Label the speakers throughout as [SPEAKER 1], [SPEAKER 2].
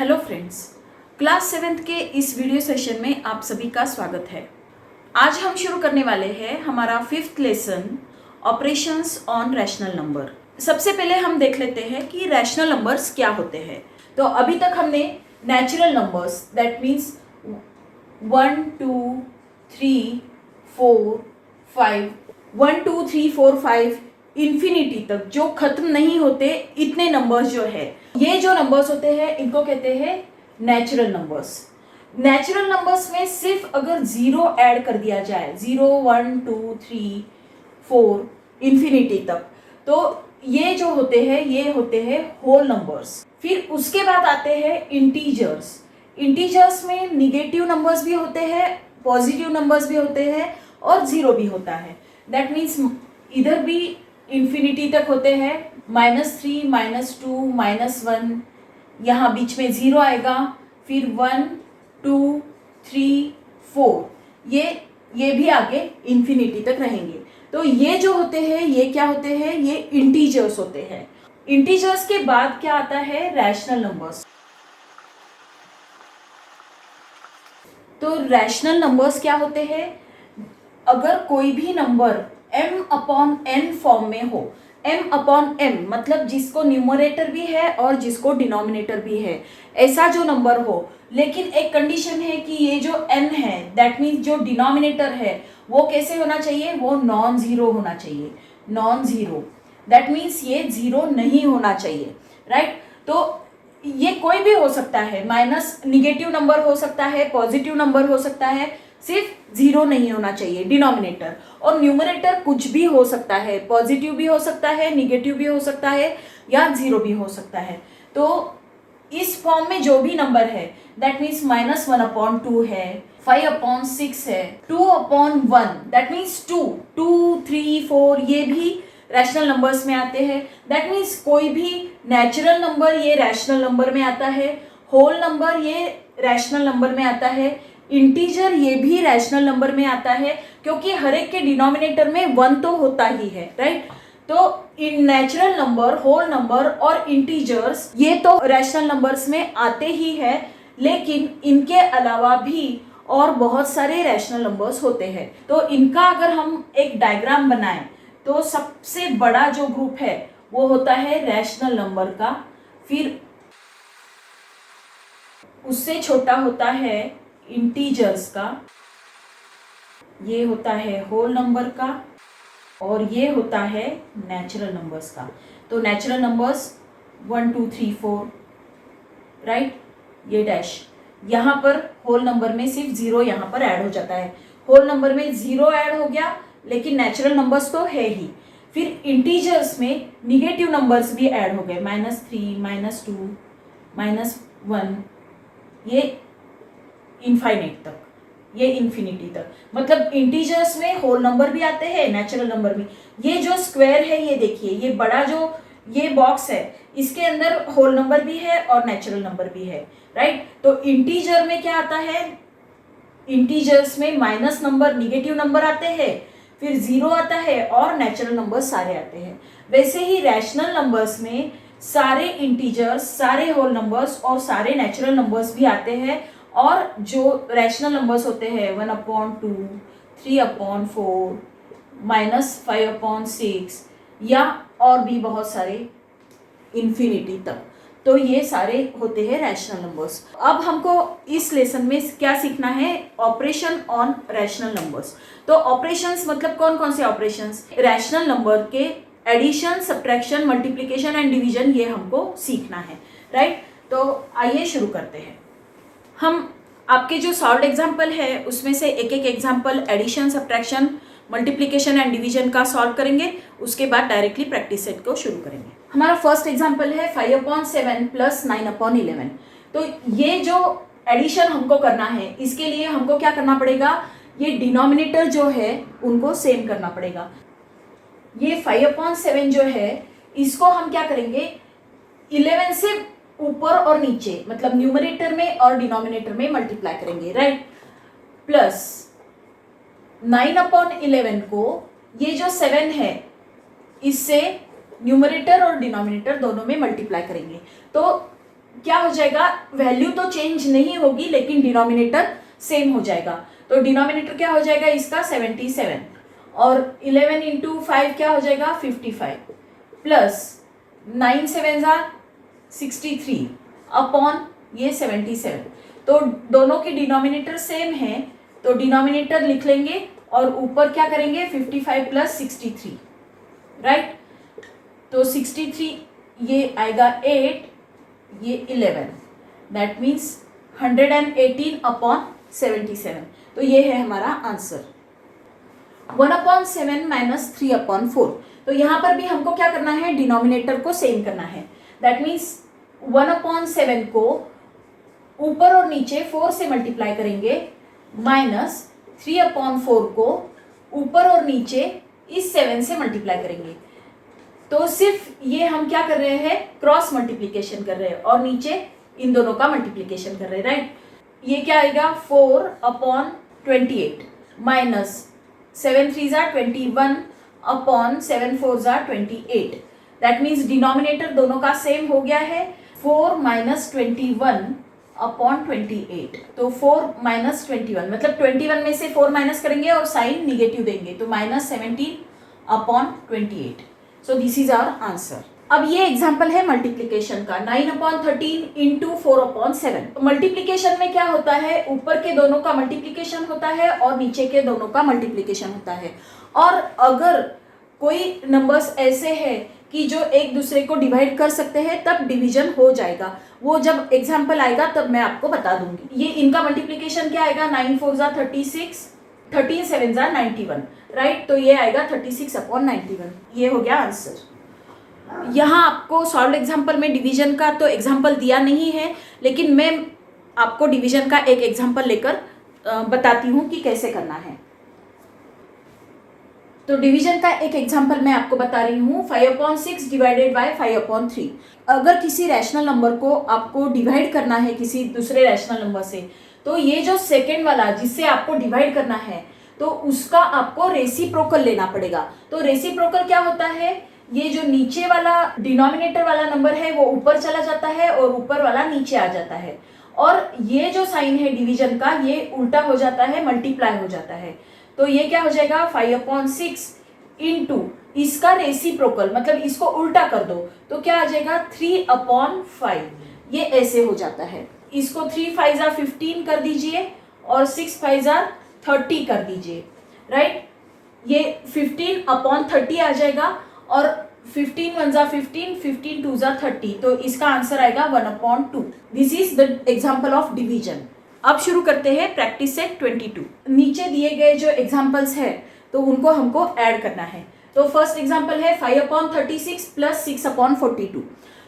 [SPEAKER 1] Hello friends, class 7th के इस video session में आप सभी का स्वागत है। आज हम शुरू करने वाले हैं हमारा 5th lesson operations on rational number. सबसे पहले हम देख लेते हैं कि रैशनल नंबर्स क्या होते हैं। तो अभी तक हमने natural numbers that means 1 2 3 4 5 1 2 3 4 5 infinity तक जो खत्म नहीं होते इतने नंबर्स जो है, ये जो नंबर्स होते हैं इनको कहते हैं नेचुरल नंबर्स। नेचुरल नंबर्स में सिर्फ अगर जीरो ऐड कर दिया जाए, 0 1 2 3 4 इन्फिनिटी तक, तो ये जो होते हैं ये होते हैं होल नंबर्स। फिर उसके बाद आते हैं इंटीजर्स। इंटीजर्स में निगेटिव नंबर्स भी होते हैं, पॉजिटिव नंबर्स भी होते हैं और जीरो भी होता है। दैट मीन्स इधर भी इन्फिनिटी तक होते हैं, -3 -2 -1, यहाँ बीच में जीरो आएगा, फिर 1 2 3 4 ये भी आगे इन्फिनिटी तक रहेंगे। तो ये जो होते हैं ये क्या होते हैं, ये इंटीजर्स होते हैं। इंटीजर्स के बाद क्या आता है, रैशनल नंबर्स। तो रैशनल नंबर्स क्या होते हैं, अगर कोई भी नंबर m/n फॉर्म में हो, m/m मतलब जिसको न्यूमरेटर भी है और जिसको डिनोमिनेटर भी है, ऐसा जो नंबर हो, लेकिन एक कंडीशन है कि ये जो n है दैट मीन्स जो डिनोमिनेटर है वो कैसे होना चाहिए, वो नॉन जीरो होना चाहिए। नॉन जीरो दैट मीन्स ये जीरो नहीं होना चाहिए, राइट। तो ये कोई भी हो सकता है, माइनस निगेटिव नंबर हो सकता है, पॉजिटिव नंबर हो सकता है, सिर्फ जीरो नहीं होना चाहिए डिनोमिनेटर। और न्यूमरेटर कुछ भी हो सकता है, पॉजिटिव भी हो सकता है, निगेटिव भी हो सकता है या जीरो भी हो सकता है। तो इस फॉर्म में जो भी नंबर है दैट मीन्स -1/2 है, 5/6 है, 2/1 दैट मीन्स 2 2 3 4 ये भी रैशनल नंबर्स में आते हैं। दैट मीन्स कोई भी नेचुरल नंबर ये रैशनल नंबर में आता है, होल नंबर ये रैशनल नंबर में आता है, इंटीजर ये भी रैशनल नंबर में आता है, क्योंकि हर एक के डिनोमिनेटर में 1 तो होता ही है, राइट। तो इन नेचुरल नंबर, होल नंबर और इंटीजर्स ये तो रैशनल नंबर्स में आते ही है, लेकिन इनके अलावा भी और बहुत सारे रैशनल नंबर्स होते हैं। तो इनका अगर हम एक डायग्राम बनाएं तो सबसे बड़ा जो ग्रुप है वो होता है रैशनल नंबर का, फिर उससे छोटा होता है इंटीजर्स का, ये होता है होल नंबर का, और ये होता है नेचुरल नंबर्स का। तो नेचुरल नंबर्स 1 2 3 4, राइट, ये डैश, यहाँ पर होल नंबर में सिर्फ जीरो यहाँ पर ऐड हो जाता है। होल नंबर में जीरो ऐड हो गया, लेकिन नेचुरल नंबर्स तो है ही। फिर इंटीजर्स में निगेटिव नंबर्स भी ऐड हो गए, -3 -2 -1, ये इनफाइनाइट तक, ये इन्फिनिटी तक। मतलब इंटीजर्स में होल नंबर भी आते हैं, नेचुरल नंबर भी। ये जो स्क्वायर है ये देखिए, ये बड़ा जो ये बॉक्स है इसके अंदर होल नंबर भी है और नेचुरल नंबर भी है, राइट। तो इंटीजर में क्या आता है, इंटीजर्स में माइनस नंबर, निगेटिव नंबर आते हैं, फिर जीरो आता है और नेचुरल नंबर सारे आते हैं। वैसे ही रैशनल नंबर्स में सारे इंटीजर्स, सारे होल नंबर्स और सारे नेचुरल नंबर्स भी आते हैं, और जो रैशनल नंबर्स होते हैं 1/2 3/4 -5/6 या और भी बहुत सारे इन्फिनिटी तक, तो ये सारे होते हैं रैशनल नंबर्स। अब हमको इस लेसन में क्या सीखना है, ऑपरेशन ऑन रैशनल नंबर्स। तो ऑपरेशंस मतलब कौन कौन से ऑपरेशंस, रैशनल नंबर के addition, subtraction, multiplication and division, ये हमको सीखना है, राइट। तो आइए शुरू करते हैं। हम आपके जो सॉल्व एग्जाम्पल है उसमें से एक एक example addition, subtraction, multiplication and division का सॉल्व करेंगे, उसके बाद डायरेक्टली प्रैक्टिस सेट को शुरू करेंगे। हमारा फर्स्ट एग्जाम्पल है 5/7 + 9/11। तो ये जो एडिशन हमको करना है, इसके लिए हमको क्या करना पड़ेगा, ये डिनोमिनेटर जो है उनको सेम करना पड़ेगा। ये 5/7 जो है इसको हम क्या करेंगे, 11 से ऊपर और नीचे मतलब न्यूमरेटर में और डिनोमिनेटर में मल्टीप्लाई करेंगे, राइट। प्लस 9/11 को ये जो 7 है इससे न्यूमरेटर और डिनोमिनेटर दोनों में मल्टीप्लाई करेंगे। तो क्या हो जाएगा, वैल्यू तो चेंज नहीं होगी लेकिन डिनोमिनेटर सेम हो जाएगा। तो डिनोमिनेटर क्या हो जाएगा इसका 77 और 11 इंटू 5 क्या हो जाएगा 55 प्लस 9 7 ज़ा 63 अपॉन ये 77। तो दोनों की डिनोमिनेटर सेम है तो डिनोमिनेटर लिख लेंगे और ऊपर क्या करेंगे 55 प्लस 63, राइट। तो 63 ये आएगा 8, ये 11, दैट मीन्स 118 अपॉन 77। तो ये है हमारा आंसर 1/7 माइनस 3/4। तो यहाँ पर भी हमको क्या करना है, डिनोमिनेटर को सेम करना है। दैट मीन्स 1/7 को ऊपर और नीचे 4 से मल्टीप्लाई करेंगे माइनस 3/4 को ऊपर और नीचे इस 7 से मल्टीप्लाई करेंगे। तो सिर्फ ये हम क्या कर रहे हैं, क्रॉस मल्टीप्लिकेशन कर रहे हैं और नीचे इन दोनों का मल्टीप्लिकेशन कर रहे हैं, राइट। ये क्या आएगा 4/28 माइनस 7 3 ज़ा 21 अपॉन 7 4 ज़ा 28। दैट मीन्स डिनोमिनेटर दोनों का सेम हो गया है 4 माइनस 21 अपॉन 28। तो 4 माइनस 21 मतलब 21 में से 4 माइनस करेंगे और साइन निगेटिव देंगे तो minus 17 upon 28। So this is our answer. अब ये एग्जाम्पल है मल्टीप्लिकेशन का 9/13 इंटू 4/7। मल्टीप्लिकेशन में क्या होता है, ऊपर के दोनों का मल्टीप्लिकेशन होता है और नीचे के दोनों का मल्टीप्लिकेशन होता है। और अगर कोई नंबर्स ऐसे हैं कि जो एक दूसरे को डिवाइड कर सकते हैं तब डिवीजन हो जाएगा। वो जब एग्जाम्पल आएगा तब मैं आपको बता दूंगी। ये इनका मल्टीप्लिकेशन क्या आएगा 9 4 ज़ा 36, 13 7 ज़ा 91, राइट। तो ये आएगा 36/91। ये हो गया आंसर। यहाँ आपको सॉल्व एग्जाम्पल में डिवीजन का तो एग्जाम्पल दिया नहीं है लेकिन मैं आपको डिवीजन का एक एग्जाम्पल लेकर बताती हूँ कि कैसे करना है। तो डिवीजन का एक एग्जाम्पल मैं आपको बता रही हूँ 5/6 डिवाइडेड बाय 5/3। अगर किसी रैशनल नंबर को आपको डिवाइड करना है किसी दूसरे रैशनल नंबर से तो ये जो सेकेंड वाला जिससे आपको डिवाइड करना है तो उसका आपको रेसिप्रोकल लेना पड़ेगा। तो रेसिप्रोकल क्या होता है, ये जो नीचे वाला डिनोमिनेटर वाला नंबर है वो ऊपर चला जाता है और ऊपर वाला नीचे आ जाता है और ये जो साइन है डिवीजन का ये उल्टा हो जाता है, मल्टीप्लाई हो जाता है। तो ये क्या हो जाएगा 5/6 इंटू इसका रेसिप्रोकल मतलब इसको उल्टा कर दो तो क्या आ जाएगा 3/5। ये ऐसे हो जाता है। इसको 3 5 ज़ा 15 कर दीजिए और 6 5 ज़ा 30 कर दीजिए, राइट। ये 15/30 आ जाएगा और 15 1 ज़ा 15, 15 2 ज़ा 30। तो इसका आंसर आएगा 1/2। This is the example of division. अब शुरू करते हैं प्रैक्टिस सेट 22। नीचे दिए गए जो एग्जाम्पल्स है तो उनको हमको ऐड करना है। तो फर्स्ट एग्जाम्पल है 5/36 प्लस 6/42।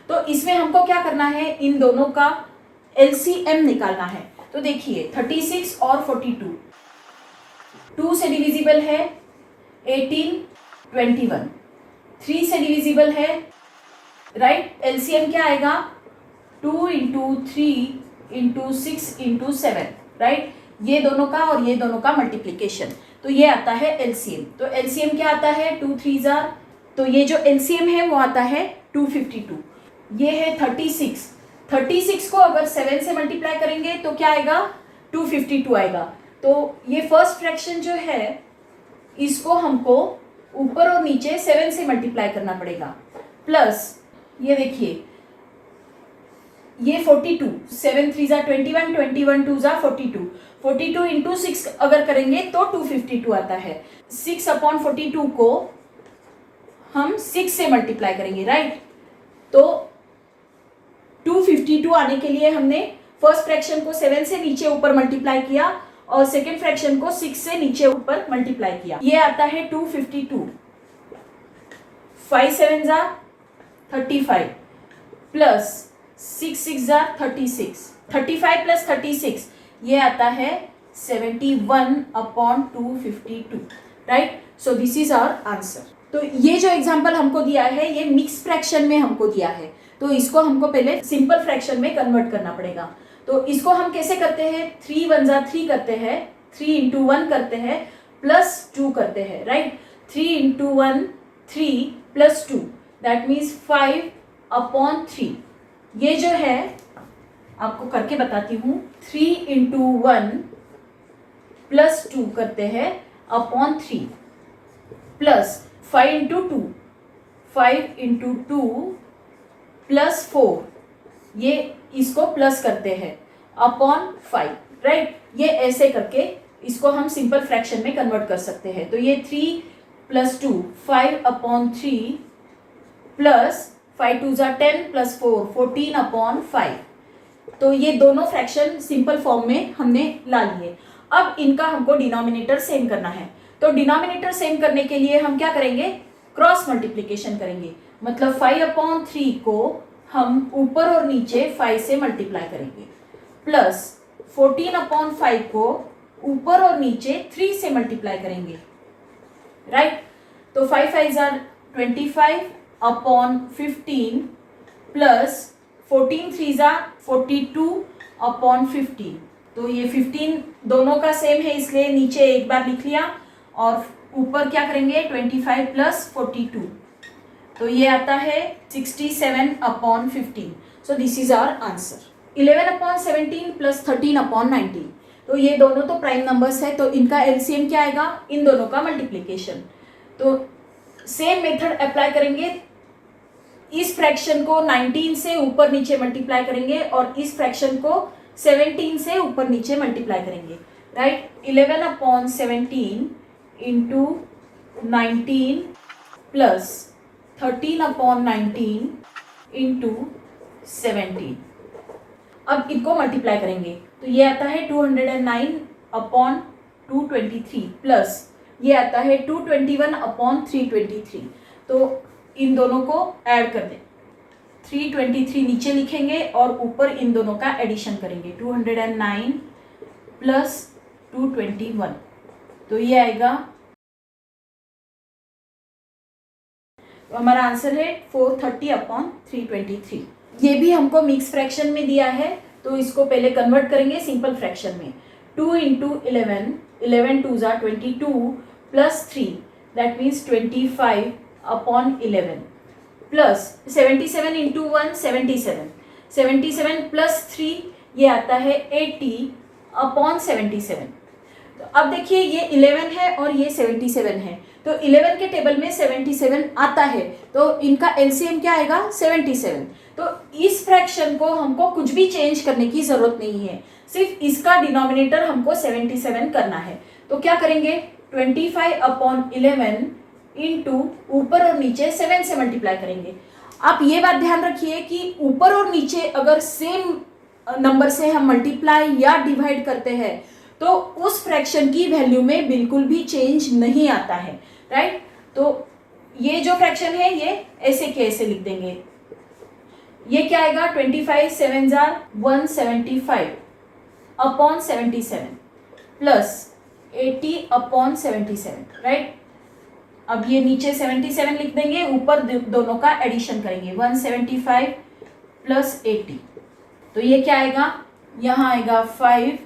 [SPEAKER 1] तो इसमें हमको क्या करना है, इन दोनों का LCM निकालना है। तो देखिए 36 और 42 2 से डिविजिबल है 18 21, 3 से डिविजिबल है, राइट। LCM क्या आएगा 2 इंटू 3 इंटू 6 इंटू 7, राइट। ये दोनों का और ये दोनों का मल्टीप्लिकेशन तो ये आता है LCM। तो LCM क्या आता है 2 3 ज़ा, तो ये जो LCM है वो आता है 252। ये है 36 को अगर 7 से मल्टीप्लाई करेंगे तो क्या आएगा 252 आएगा। तो ये फर्स्ट फ्रैक्शन जो है इसको हमको ऊपर और नीचे 7 से मल्टीप्लाई करना पड़ेगा प्लस ये देखिए ये 42, 7 3 ज़ा 21, 21 2 ज़ा 42, 42 इंटू 6 अगर करेंगे तो 252 आता है। 6/42 को हम 6 से मल्टीप्लाई करेंगे, राइट। तो 252 आने के लिए हमने फर्स्ट फ्रैक्शन को 7 से नीचे ऊपर मल्टीप्लाई किया और सेकेंड फ्रैक्शन को 6 से नीचे ऊपर मल्टीप्लाई किया। ये आता है 252। 5 7 ज़ा 35 प्लस 6 6 ज़ा 36, 35 प्लस 36 ये आता है 71/252, right. So this is our answer. तो ये जो एग्जाम्पल हमको दिया है ये मिक्स फ्रैक्शन में हमको दिया है तो इसको हमको पहले सिंपल फ्रैक्शन में कन्वर्ट करना पड़ेगा। तो इसको हम कैसे करते हैं 3 1 ज़ा 3 करते हैं, 3 इंटू 1 करते हैं प्लस 2 करते हैं, right. 3 into 1 3 plus 2 that means 5/3। ये जो है आपको करके बताती हूँ। 3 इंटू 1 प्लस 2 करते हैं upon 3 plus 5 into 2, 5 into 2 plus 4, ये इसको प्लस करते हैं अपॉन 5, राइट। ये ऐसे करके इसको हम सिंपल फ्रैक्शन में कन्वर्ट कर सकते हैं। तो ये 3 प्लस 2 5 अपॉन 3 प्लस 5 2 ज़ा 10 प्लस 4 14 अपॉन 5। तो ये दोनों फ्रैक्शन सिंपल फॉर्म में हमने ला लिए। अब इनका हमको डिनोमिनेटर सेम करना है। तो डिनोमिनेटर सेम करने के लिए हम क्या करेंगे, क्रॉस मल्टीप्लिकेशन करेंगे। मतलब 5 अपॉन 3 को हम ऊपर और नीचे 5 से मल्टीप्लाई करेंगे, प्लस 14 अपॉन 5 को ऊपर और नीचे 3 से मल्टीप्लाई करेंगे, राइट। तो 5 5 ज़ार 25 अपॉन 15 प्लस 14 3 ज़ार 42 अपॉन 15। तो ये 15 दोनों का सेम है, इसलिए नीचे एक बार लिख लिया और ऊपर क्या करेंगे 25 प्लस 42। तो ये आता है 67 upon 15। So this is our answer. 11 upon 17 plus 13 upon 19। तो ये दोनों तो प्राइम नंबर्स है, तो इनका एलसीएम क्या आएगा, इन दोनों का मल्टीप्लिकेशन। तो सेम मेथड अप्लाई करेंगे। इस फ्रैक्शन को 19 से ऊपर नीचे मल्टीप्लाई करेंगे और इस फ्रैक्शन को 17 से ऊपर नीचे मल्टीप्लाई करेंगे, right. 11 upon 17 into 19 plus 13 upon 19 into 17। अब इनको मल्टीप्लाई करेंगे तो ये आता है 209 अपॉन 223 प्लस ये आता है 221 अपॉन 323। तो इन दोनों को ऐड कर दें, 323 नीचे लिखेंगे और ऊपर इन दोनों का एडिशन करेंगे, 209 प्लस 221। तो ये आएगा, तो हमारा आंसर है 430 अपॉन 323। ये भी हमको मिक्स फ्रैक्शन में दिया है, तो इसको पहले कन्वर्ट करेंगे सिंपल फ्रैक्शन में। 2 इंटू 11, 11 2 ज़ा 22 plus 3 that means 25 upon 11 plus 77 into 1 77, 77 plus 3 ये आता है 80 अपॉन 77। तो अब देखिए ये 11 है और ये 77 है, तो 11 के टेबल में 77 आता है, तो इनका एलसीएम क्या आएगा 77। तो इस फ्रैक्शन को हमको कुछ भी चेंज करने की जरूरत नहीं है, सिर्फ इसका डिनोमिनेटर हमको 77 करना है। तो क्या करेंगे 25 अपॉन 11 इंटू ऊपर और नीचे 7 से मल्टीप्लाई करेंगे। आप ये बात ध्यान रखिए कि ऊपर और नीचे अगर सेम नंबर से हम मल्टीप्लाई या डिवाइड करते हैं तो उस फ्रैक्शन की वैल्यू में बिल्कुल भी चेंज नहीं आता है, राइट। तो ये जो फ्रैक्शन है ये ऐसे के ऐसे लिख देंगे। ये क्या आएगा 25 7 ज़ार 175 अपॉन 77 प्लस 80 अपॉन 77, राइट। अब ये नीचे 77 लिख देंगे, ऊपर दोनों का एडिशन करेंगे 175 प्लस 80। तो ये क्या आएगा, यहाँ आएगा 5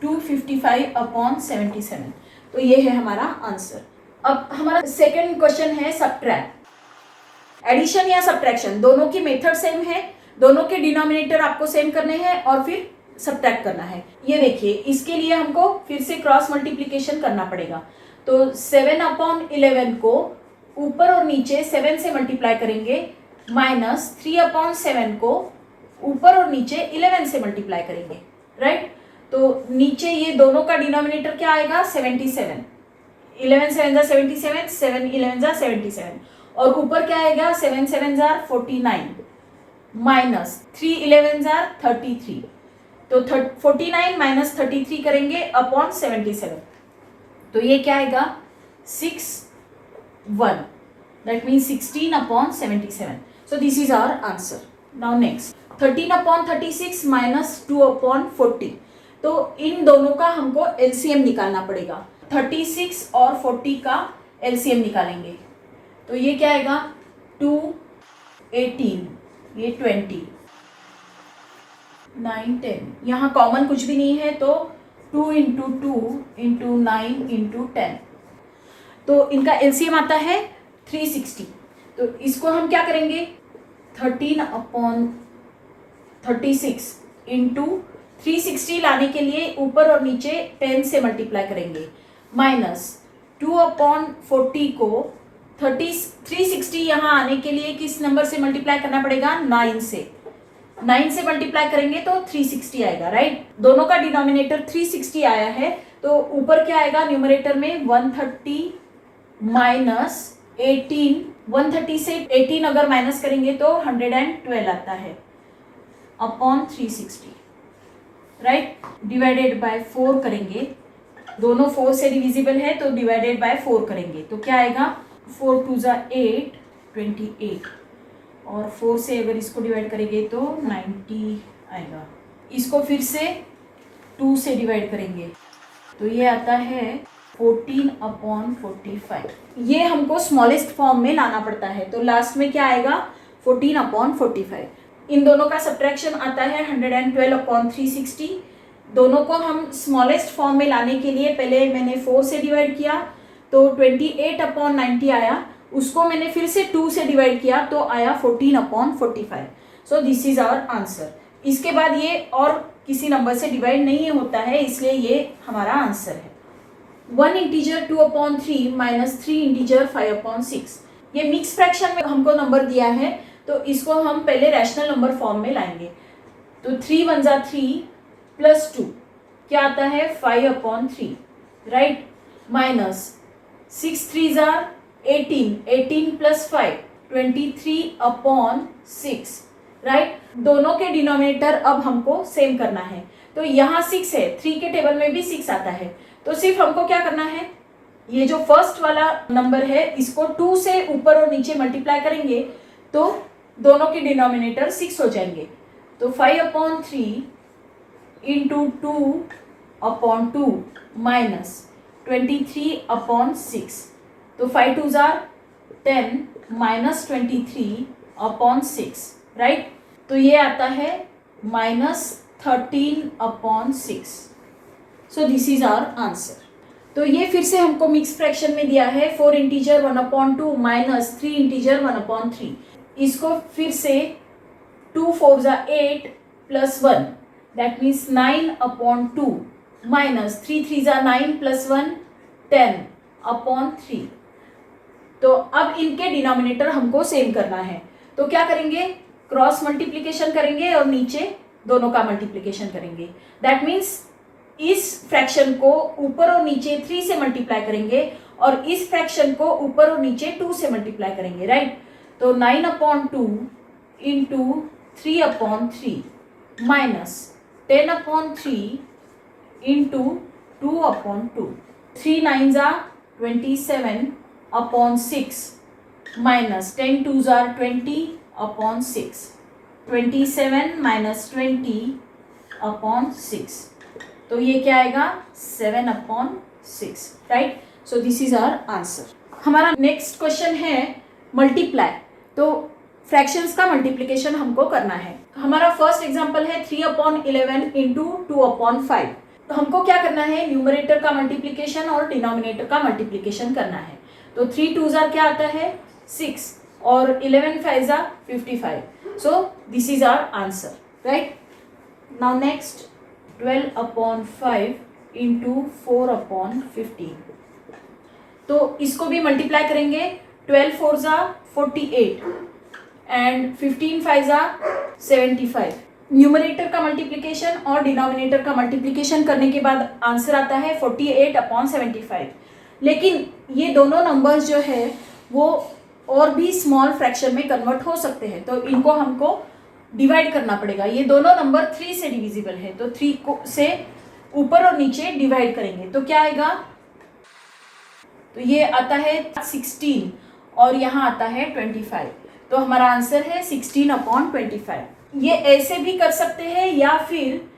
[SPEAKER 1] 255 अपॉन 77। तो ये है हमारा आंसर। अब हमारा सेकंड क्वेश्चन है सब्ट्रैक्ट। एडिशन या सब्ट्रैक्शन दोनों की मेथड सेम है, दोनों के डिनोमिनेटर आपको सेम करने हैं और फिर सब्ट्रैक्ट करना है। ये देखिए इसके लिए हमको फिर से क्रॉस मल्टीप्लिकेशन करना पड़ेगा। तो 7 अपॉन 11 को ऊपर और नीचे 7 से मल्टीप्लाई करेंगे, माइनस 3 अपॉन 7 को ऊपर और नीचे 11 से मल्टीप्लाई करेंगे, राइट। तो नीचे ये दोनों का डिनोमिनेटर क्या आएगा 77, 11 7 ज़ा 77, 7 11 ज़ा 77 और ऊपर क्या आएगा 7 7 ज़ा 49 माइनस 3 11 ज़ा 33। तो 49 माइनस 33 करेंगे अपॉन 77। तो ये क्या आएगा 61, that means 16 upon 77। So this is our answer. Now next 13 upon 36 minus 2 upon 40। तो इन दोनों का हमको एलसीएम निकालना पड़ेगा। 36 और 40 का एलसीएम निकालेंगे तो ये क्या आएगा 2 18, ये 20 9 10। यहाँ कॉमन कुछ भी नहीं है तो 2 इंटू 2 इंटू 9 इंटू 10। तो इनका एलसीएम आता है 360। तो इसको हम क्या करेंगे 13 अपॉन 36 इंटू 360 लाने के लिए ऊपर और नीचे 10 से मल्टीप्लाई करेंगे, माइनस 2/40 को 360 यहाँ आने के लिए किस नंबर से मल्टीप्लाई करना पड़ेगा, 9 से। 9 से मल्टीप्लाई करेंगे तो 360 आएगा, राइट। दोनों का डिनोमिनेटर 360 आया है, तो ऊपर क्या आएगा न्यूमरेटर में 130 माइनस 18, 130 से 18 अगर माइनस करेंगे तो 112 आता है अपॉन 360, राइट। डिवाइडेड बाय 4 करेंगे, दोनों 4 से डिविजिबल है तो डिवाइडेड बाय 4 करेंगे तो क्या आएगा, 4 2 ज़ा 8, 28, और 4 से अगर इसको डिवाइड करेंगे तो 90 आएगा। इसको फिर से 2 से डिवाइड करेंगे तो ये आता है 14/45। ये हमको स्मॉलेस्ट फॉर्म में लाना पड़ता है, तो लास्ट में क्या आएगा, 14/45। इन दोनों का सब्ट्रैक्शन आता है 112/360। दोनों को हम स्मॉलेस्ट फॉर्म में लाने के लिए पहले मैंने 4 से डिवाइड किया तो 28/90 आया, उसको मैंने फिर से 2 से डिवाइड किया तो आया 14/45। So this is our answer. इसके बाद ये और किसी नंबर से डिवाइड नहीं होता है, इसलिए ये हमारा आंसर है। 1 इंटीजर 2/3 माइनस 3 इंटीजर 5/6। ये मिक्स फ्रैक्शन में हमको नंबर दिया है, तो इसको हम पहले रैशनल नंबर फॉर्म में लाएंगे। तो 3 1 ज़ा 3 प्लस 2 क्या आता है, 5/3, राइट, माइनस 6 3 ज़ा 18, 18 प्लस 5 23/6, राइट। दोनों के डिनोमिनेटर अब हमको सेम करना है, तो यहाँ 6 है, 3 के टेबल में भी 6 आता है, तो सिर्फ हमको क्या करना है, ये जो फर्स्ट वाला नंबर है इसको 2 से ऊपर और नीचे मल्टीप्लाई करेंगे तो दोनों के डिनोमिनेटर 6 हो जाएंगे। तो 5/3 इंटू 2/2 माइनस 23/6, तो 5 2 ज़ा 10 माइनस 23/6, राइट। तो ये आता है -13/6। So this is our answer. तो ये फिर से हमको मिक्स फ्रैक्शन में दिया है, 4 इंटीजर 1/2 माइनस 3 इंटीजर 1/3। इसको फिर से 2 4 ज़ा 8 प्लस 1 दैट मीन्स 9/2 माइनस 3 3 ज़ा 9 प्लस 1 10/3। तो अब इनके डिनोमिनेटर हमको सेम करना है, तो क्या करेंगे, क्रॉस मल्टीप्लिकेशन करेंगे और नीचे दोनों का मल्टीप्लिकेशन करेंगे। दैट मीन्स इस फ्रैक्शन को ऊपर और नीचे 3 से मल्टीप्लाई करेंगे और इस फ्रैक्शन को ऊपर और नीचे 2 से मल्टीप्लाई करेंगे, राइट। तो 9/2 इंटू 3/3 माइनस 10/3 इंटू 2/2, 3 9 ज़ा 27/6 माइनस 10 2 ज़ा 20/6, 27 माइनस 20/6, तो ये क्या आएगा, 7/6, right. So this is our answer. हमारा नेक्स्ट क्वेश्चन है मल्टीप्लाई, तो फ्रैक्शंस का मल्टीप्लिकेशन हमको करना है। हमारा फर्स्ट एग्जांपल है 3/11 इंटू 2/5। तो हमको क्या करना है, न्यूमरेटर का मल्टीप्लिकेशन और डिनोमिनेटर का मल्टीप्लिकेशन करना है। तो 3 2 ज़ा क्या आता है, 6, और 11 5 ज़ा 55। So this is our answer, right. Now next 12/5 into 4/15। तो इसको भी मल्टीप्लाई करेंगे, 12 4 ज़ा 48 एंड 15 5 ज़ा 75। न्यूमरेटर का मल्टीप्लिकेशन और डिनोमिनेटर का मल्टीप्लिकेशन करने के बाद आंसर आता है 48/75। लेकिन ये दोनों नंबर्स जो है वो और भी स्मॉल फ्रैक्शन में कन्वर्ट हो सकते हैं, तो इनको हमको डिवाइड करना पड़ेगा। ये दोनों नंबर 3 से डिविजिबल है, तो 3 को से ऊपर और नीचे डिवाइड करेंगे तो क्या आएगा, तो ये आता है 16 और यहाँ आता है 25, तो हमारा आंसर है 16/25। ये ऐसे भी कर सकते हैं या फिर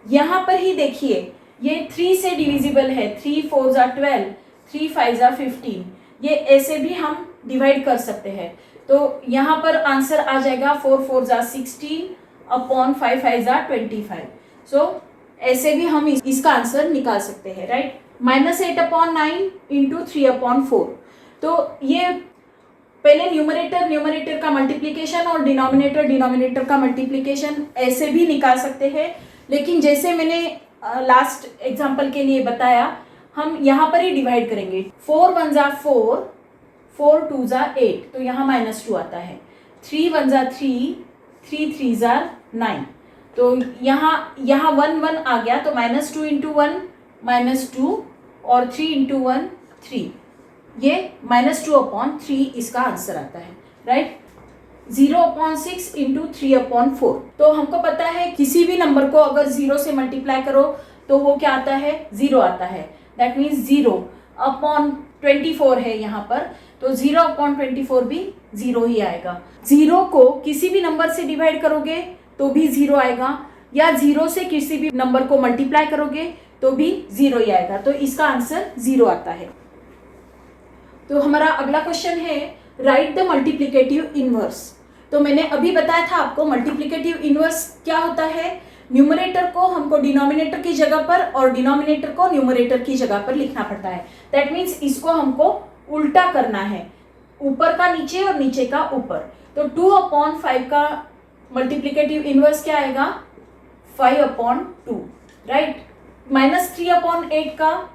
[SPEAKER 1] यहाँ पर ही देखिए, ये 3 से डिविजिबल है, 3 4 ज़ा 12, 3 5 ज़ा 15, ये ऐसे भी हम डिवाइड कर सकते हैं। तो यहाँ पर आंसर आ जाएगा 4 4 ज़ा 16/5 5 ज़ा 25। सो ऐसे भी हम इसका आंसर निकाल सकते हैं, राइट। -8/9 इंटू 3/4। तो ये पहले न्यूमरेटर का मल्टीप्लिकेशन और डिनोमिनेटर का मल्टीप्लिकेशन ऐसे भी निकाल सकते हैं, लेकिन जैसे मैंने लास्ट एग्जाम्पल के लिए बताया, हम यहाँ पर ही डिवाइड करेंगे। 4 1 जा 4, 4 2 जा 8, तो यहाँ -2 आता है। 3 1 जा 3, 3 3 जा 9, तो यहाँ 1 1 आ गया, तो -2 इंटू 1 -2 और 3 इंटू 1 3, ये -2/3 इसका आंसर आता है, राइट। 0/6 इंटू 3/4, तो हमको पता है किसी भी नंबर को अगर 0 से मल्टीप्लाई करो तो वो क्या आता है, 0 आता है। दैट मीन्स 0/24 है यहाँ पर, तो 0/24 भी 0 ही आएगा। 0 को किसी भी नंबर से डिवाइड करोगे तो भी 0 आएगा, या 0 से किसी भी नंबर को मल्टीप्लाई करोगे तो भी 0 ही आएगा, तो इसका आंसर 0 आता है। तो हमारा अगला क्वेश्चन है, राइट द मल्टीप्लिकेटिव इनवर्स। तो मैंने अभी बताया था आपको मल्टीप्लिकेटिव इनवर्स क्या होता है। न्यूमरेटर को हमको डिनोमिनेटर की जगह पर और डिनोमिनेटर को न्यूमरेटर की जगह पर लिखना पड़ता है। दैट मीन्स इसको हमको उल्टा करना है, ऊपर का नीचे और नीचे का ऊपर। तो 2/5 का मल्टीप्लिकेटिव इनवर्स क्या आएगा, 5/2, राइट। -3/8 का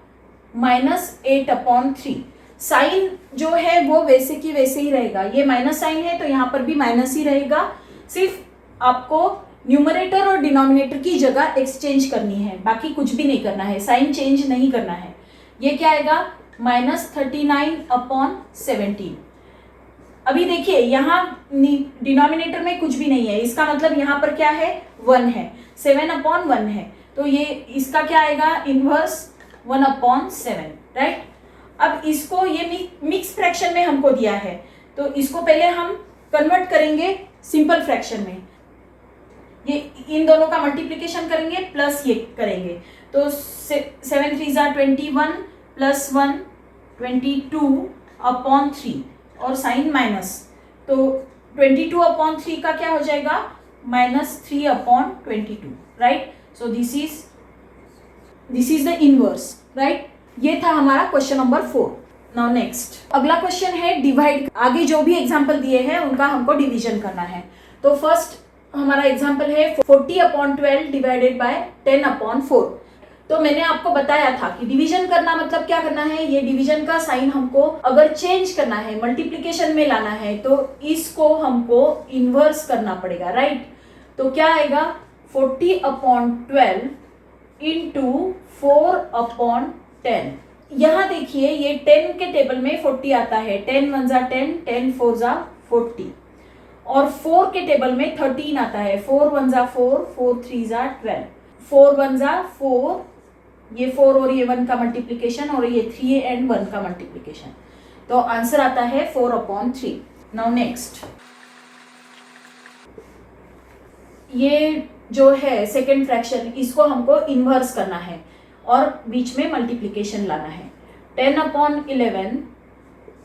[SPEAKER 1] -8/3। साइन जो है वो वैसे की वैसे ही रहेगा, ये माइनस साइन है तो यहाँ पर भी माइनस ही रहेगा, सिर्फ आपको न्यूमरेटर और डिनोमिनेटर की जगह एक्सचेंज करनी है, बाकी कुछ भी नहीं करना है, साइन चेंज नहीं करना है। ये क्या आएगा, -39/17। अभी देखिए यहाँ डिनोमिनेटर में कुछ भी नहीं है, इसका मतलब यहाँ पर क्या है, 1 है, 7/1 है, तो ये इसका क्या आएगा, इनवर्स 1/7, राइट। अब इसको ये मिक्स फ्रैक्शन में हमको दिया है, तो इसको पहले हम कन्वर्ट करेंगे सिंपल फ्रैक्शन में। ये इन दोनों का मल्टीप्लिकेशन करेंगे प्लस ये करेंगे, तो 7 3 जा 21 प्लस 1 22/3 और साइन माइनस, तो 22/3 का क्या हो जाएगा, -3/22, right. So this is the inverse, right. ये था हमारा क्वेश्चन नंबर 4। नाउ नेक्स्ट अगला क्वेश्चन है डिवाइड। आगे जो भी एग्जांपल दिए हैं उनका हमको डिवीजन करना है। तो फर्स्ट हमारा एग्जांपल है 40/12 डिवाइडेड बाय 10/4। तो मैंने आपको बताया था कि डिवीजन करना मतलब क्या करना है, ये डिवीजन का साइन हमको अगर चेंज करना है, मल्टीप्लिकेशन में लाना है, तो इसको हमको इनवर्स करना पड़ेगा, राइट। तो क्या आएगा, 40/12 इंटू 4/10। यहाँ देखिए ये 10 के टेबल में 40 आता है, 10 1 जा 10, 10 4 जा 40, और 4 के टेबल में 13 आता है, 4 1 जा 4, 4 3 जा 12, 4 1 जा 4, ये 4 और ये 1 का मल्टीप्लिकेशन, और ये 3 एंड 1 का मल्टीप्लिकेशन, तो आंसर आता है 4/3। नाउ नेक्स्ट ये जो है सेकेंड फ्रैक्शन, इसको हमको इन्वर्स करना है और बीच में मल्टीप्लिकेशन लाना है। 10/11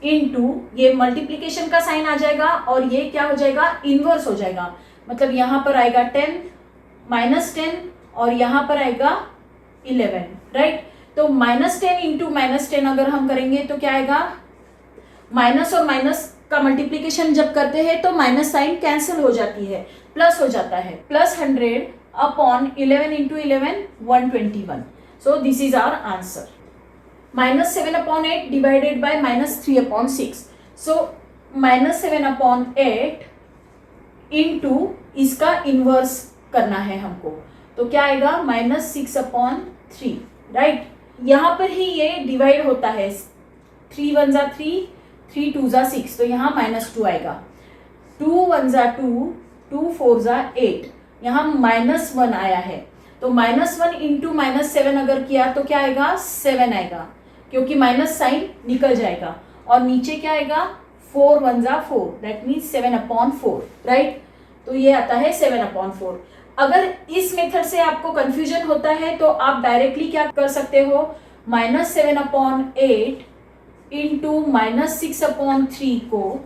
[SPEAKER 1] इंटू, ये मल्टीप्लिकेशन का साइन आ जाएगा और ये क्या हो जाएगा, इन्वर्स हो जाएगा, मतलब यहाँ पर आएगा 10 -10 और यहाँ पर आएगा 11, राइट। तो -10 इंटू -10 अगर हम करेंगे तो क्या आएगा, माइनस और माइनस का मल्टीप्लिकेशन जब करते हैं तो माइनस साइन कैंसिल हो जाती है, प्लस हो जाता है, +100/11 into 11 121। So this is our answer. -7/8 divided by -3/6. So -7/8 into इसका इनवर्स करना है हमको, तो क्या आएगा, -6/3, राइट। यहाँ पर ही ये डिवाइड होता है, 3 1 जा 3, 3 2 जा 6, तो यहाँ -2 आएगा, 2 1 जा 2, 2 4 जा 8, यहाँ -1 आया है, तो -1 इंटू -7 अगर किया तो क्या आएगा, 7 आएगा, क्योंकि माइनस साइन निकल जाएगा, और नीचे क्या आएगा, 4 1 जा 4, दैट मीन्स 7/4, राइट। तो ये आता है 7/4। अगर इस मेथड से आपको कंफ्यूजन होता है तो आप डायरेक्टली क्या कर सकते हो, -7/8 इंटू -6/3 को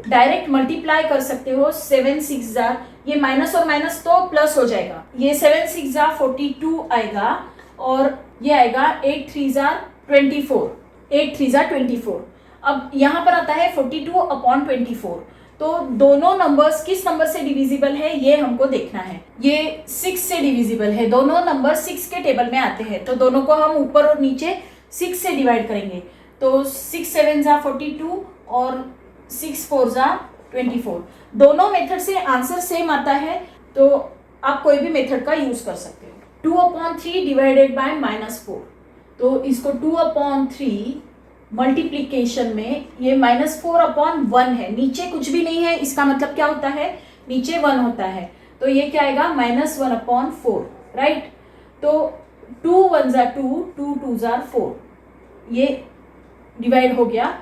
[SPEAKER 1] डायरेक्ट मल्टीप्लाई कर सकते हो, 7 6 जा, ये माइनस और माइनस तो प्लस हो जाएगा, ये 7 6 जा 42 आएगा, और ये आएगा 8 3 जा 24, 8 3 जा 24। अब यहाँ पर आता है 42/24। तो दोनों नंबर्स किस नंबर से डिविजिबल है ये हमको देखना है। ये 6 से डिविजिबल है, दोनों नंबर 6 के टेबल में आते हैं, तो दोनों को हम ऊपर और नीचे 6 से डिवाइड करेंगे। तो 6 7 ज़ा 42 और 6 4 ज़ा 24। दोनों मेथड से आंसर सेम आता है, तो आप कोई भी मेथड का यूज कर सकते हो। 2/3 डिवाइडेड बाय -4, तो इसको 2/3 मल्टीप्लीकेशन में ये -4/1 है, नीचे कुछ भी नहीं है, इसका मतलब क्या होता है, नीचे 1 होता है, तो ये क्या आएगा -1/4, राइट। तो 2 1 ज़ा 2, 2 2 ज़ा 4, ये डिवाइड हो गया।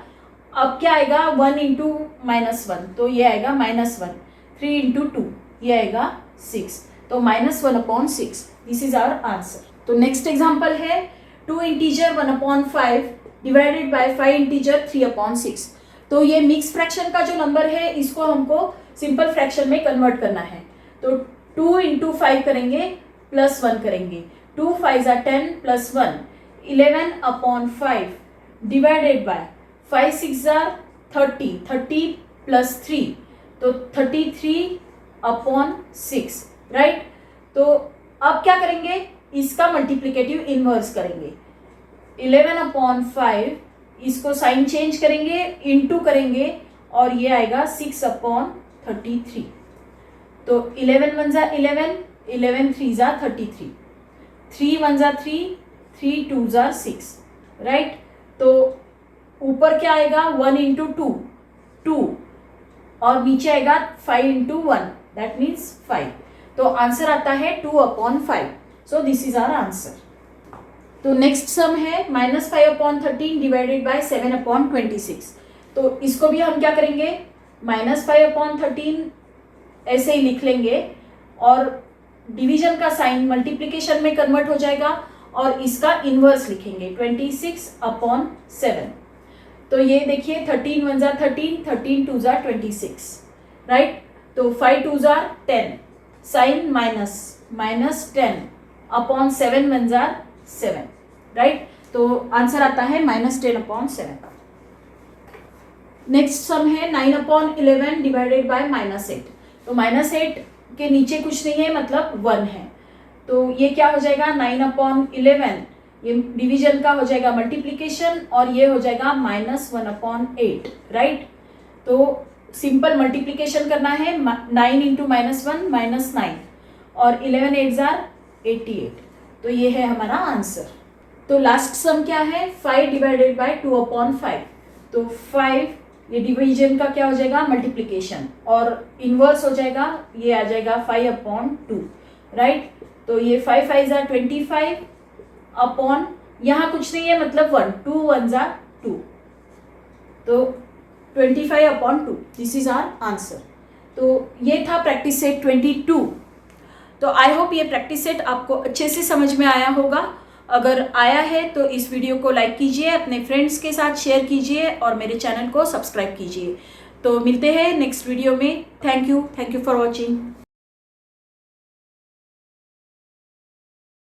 [SPEAKER 1] अब क्या आएगा 1 इंटू -1, तो ये आएगा -1। 3 इंटू 2, ये आएगा 6, तो -1/6। This is our answer. तो नेक्स्ट एग्जाम्पल है 2 इंटीजर 1/5 डिवाइडेड बाय 5 इंटीजर 3/6। तो ये मिक्स फ्रैक्शन का जो नंबर है इसको हमको सिंपल फ्रैक्शन में कन्वर्ट करना है। तो 2 इंटू 5 करेंगे प्लस 1 करेंगे, 2 5 ज़ा 10 प्लस 1, 11/5 डिवाइडेड बाय 5 6 ज़ा 30, 30 प्लस 3, तो 33/6, राइट। तो अब क्या करेंगे, इसका मल्टीप्लिकेटिव इनवर्स करेंगे। 11/5 इसको साइन चेंज करेंगे, इंटू करेंगे, और ये आएगा 6/33। तो 11 1 ज़ा 11, 11 3 ज़ा 33, 3 1 ज़ा 3, 3 2 ज़ा 6, राइट। तो ऊपर क्या आएगा 1 इंटू 2, 2, और नीचे आएगा 5 इंटू 1, दैट मीन्स 5। तो आंसर आता है 2/5। So this is our answer. तो नेक्स्ट सम है -5/13 डिवाइडेड बाय 7/26। तो इसको भी हम क्या करेंगे, -5/13 ऐसे ही लिख लेंगे, और डिवीजन का साइन मल्टीप्लिकेशन में कन्वर्ट हो जाएगा, और इसका इनवर्स लिखेंगे 26/7। तो ये देखिए 13 1 ज़ा 13, 13 2 ज़ा 26, राइट। तो 5 2 ज़ा 10, साइन -10/7 1 ज़ा 7, राइट। तो आंसर आता है -10/7। नेक्स्ट सम है 9/11 डिवाइडेड बाय -8। तो -8 के नीचे कुछ नहीं है, मतलब 1 है, तो ये क्या हो जाएगा 9/11, ये डिवीजन का हो जाएगा मल्टीप्लिकेशन, और ये हो जाएगा -1/8, राइट। तो सिंपल मल्टीप्लिकेशन करना है, 9 इंटू -1 -9, और 11 8 ज़ा 88। तो ये है हमारा आंसर। तो लास्ट सम क्या है, 5 डिवाइडेड बाय 2/5। तो 5 ये डिवीजन का क्या हो जाएगा मल्टीप्लिकेशन, और इनवर्स हो जाएगा, ये आ जाएगा 5/2, राइट। तो ये 5 5 ज़ा 25 अपॉन, यहाँ कुछ नहीं है, मतलब 1, 2 1 ज़ा 2, तो 25/2। This is our answer. तो ये था प्रैक्टिस सेट 22। तो आई होप ये प्रैक्टिस सेट आपको अच्छे से समझ में आया होगा। अगर आया है तो इस वीडियो को लाइक कीजिए, अपने फ्रेंड्स के साथ शेयर कीजिए, और मेरे चैनल को सब्सक्राइब कीजिए। तो मिलते हैं नेक्स्ट वीडियो में। Thank you for watching.